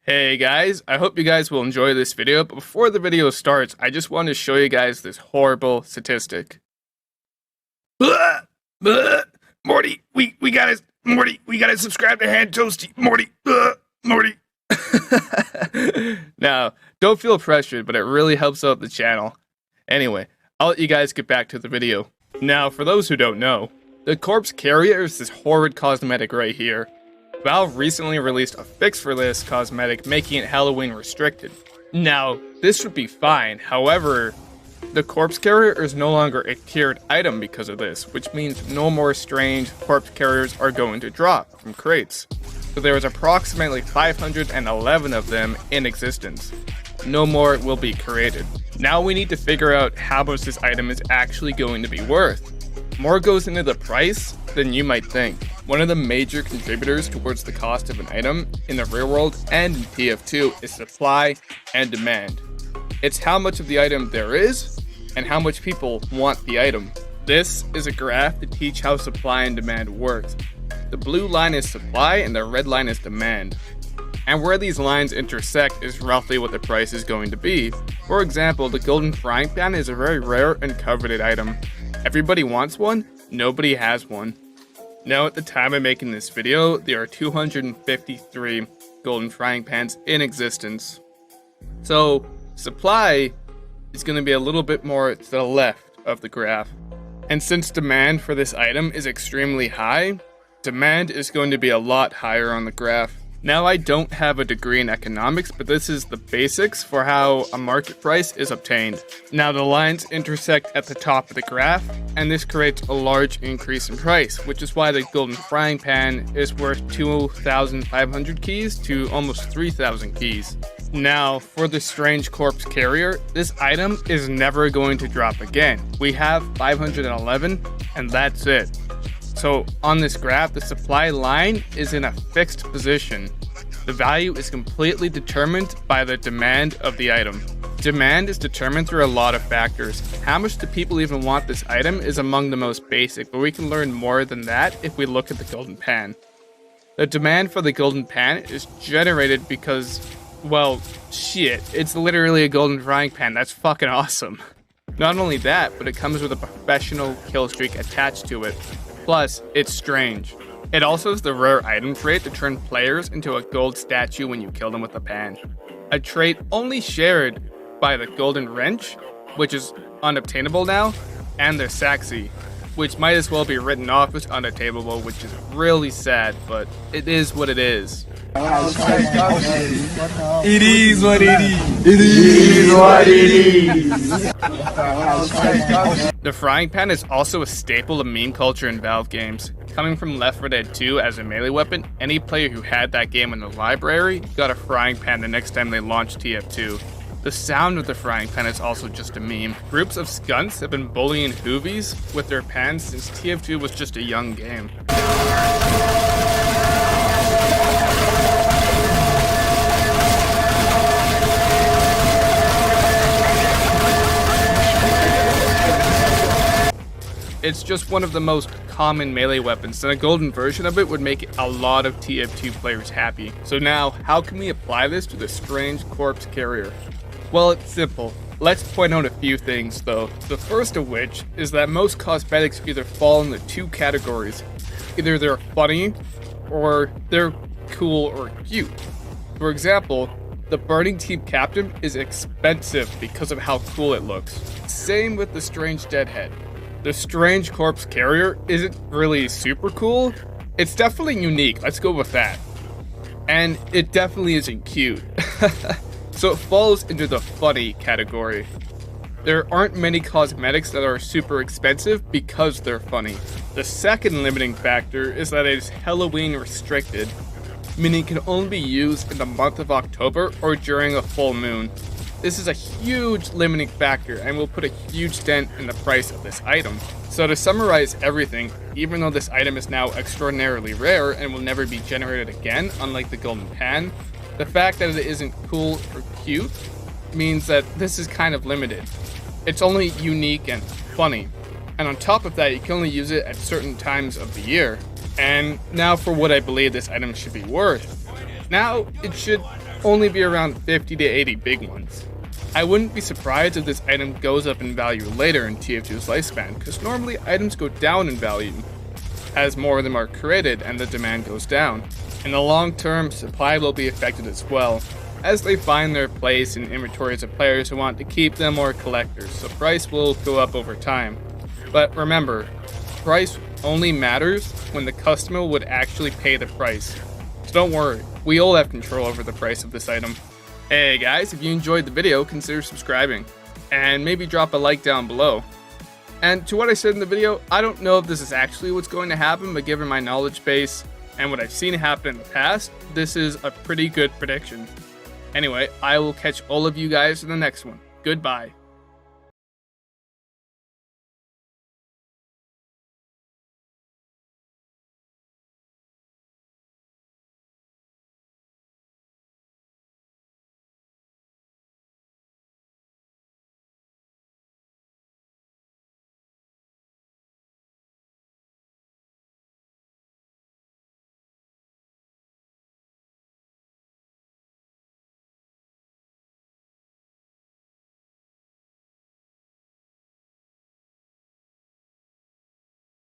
Hey guys, I hope you guys will enjoy this video, but before the video starts, I just want to show you guys this horrible statistic. Morty, we gotta subscribe to Hand Toasty, Morty. Now, don't feel pressured, but it really helps out the channel. Anyway, I'll let you guys get back to the video. Now, for those who don't know, the corpse carrier is this horrid cosmetic right here. Valve recently released a fix for this cosmetic, making it Halloween restricted. Now, this would be fine, however, the corpse carrier is no longer a tiered item because of this, which means no more strange corpse carriers are going to drop from crates. So there is approximately 511 of them in existence. No more will be created. Now we need to figure out how much this item is actually going to be worth. More goes into the price than you might think. One of the major contributors towards the cost of an item in the real world and in TF2 is supply and demand. It's how much of the item there is and how much people want the item. This is a graph to teach how supply and demand works. The blue line is supply and the red line is demand. And where these lines intersect is roughly what the price is going to be. For example, the golden frying pan is a very rare and coveted item. Everybody wants one, nobody has one. Now at the time of making this video, there are 253 golden frying pans in existence. So, supply is going to be a little bit more to the left of the graph. And since demand for this item is extremely high, demand is going to be a lot higher on the graph. Now I don't have a degree in economics, but this is the basics for how a market price is obtained. Now the lines intersect at the top of the graph, and this creates a large increase in price, which is why the golden frying pan is worth 2,500 keys to almost 3,000 keys. Now, for the strange corpse carrier, this item is never going to drop again. We have 511, and that's it. So on this graph, the supply line is in a fixed position. The value is completely determined by the demand of the item. Demand is determined through a lot of factors. How much do people even want this item is among the most basic, but we can learn more than that if we look at the golden pan. The demand for the golden pan is generated because, well, shit, it's literally a golden frying pan. That's fucking awesome. Not only that, but it comes with a professional kill streak attached to it. Plus, it's strange. It also has the rare item trait to turn players into a gold statue when you kill them with a pan. A trait only shared by the golden wrench, which is unobtainable now, and the Saxy, which might as well be written off as unattainable, which is really sad, but it is what it is. It is what it is. It is what it is. The frying pan is also a staple of meme culture in Valve games. Coming from Left 4 Dead 2 as a melee weapon, any player who had that game in the library got a frying pan the next time they launched TF2. The sound of the frying pan is also just a meme. Groups of skunks have been bullying Hoovies with their pans since TF2 was just a young game. It's just one of the most common melee weapons, and a golden version of it would make a lot of TF2 players happy. So now, how can we apply this to the strange corpse carrier? Well, it's simple. Let's point out a few things though. The first of which is that most cosmetics either fall into two categories. Either they're funny, or they're cool or cute. For example, the Burning Team Captain is expensive because of how cool it looks. Same with the Strange Deadhead. The strange corpse carrier isn't really super cool. It's definitely unique, let's go with that. And it definitely isn't cute. So it falls into the funny category. There aren't many cosmetics that are super expensive because they're funny. The second limiting factor is that it is Halloween restricted, meaning it can only be used in the month of October or during a full moon. This is a huge limiting factor and will put a huge dent in the price of this item. So to summarize everything, even though this item is now extraordinarily rare and will never be generated again, unlike the golden pan, the fact that it isn't cool or cute means that this is kind of limited. It's only unique and funny. And on top of that, you can only use it at certain times of the year. And now for what I believe this item should be worth. Now, it should only be around 50 to 80 big ones. I wouldn't be surprised if this item goes up in value later in TF2's lifespan, because normally items go down in value as more of them are created and the demand goes down. In the long term, supply will be affected as well, as they find their place in inventories of players who want to keep them or collectors, so price will go up over time. But remember, price only matters when the customer would actually pay the price. So don't worry, we all have control over the price of this item. Hey guys, if you enjoyed the video, consider subscribing, and maybe drop a like down below. And to what I said in the video, I don't know if this is actually what's going to happen, but given my knowledge base and what I've seen happen in the past, this is a pretty good prediction. Anyway, I will catch all of you guys in the next one. Goodbye.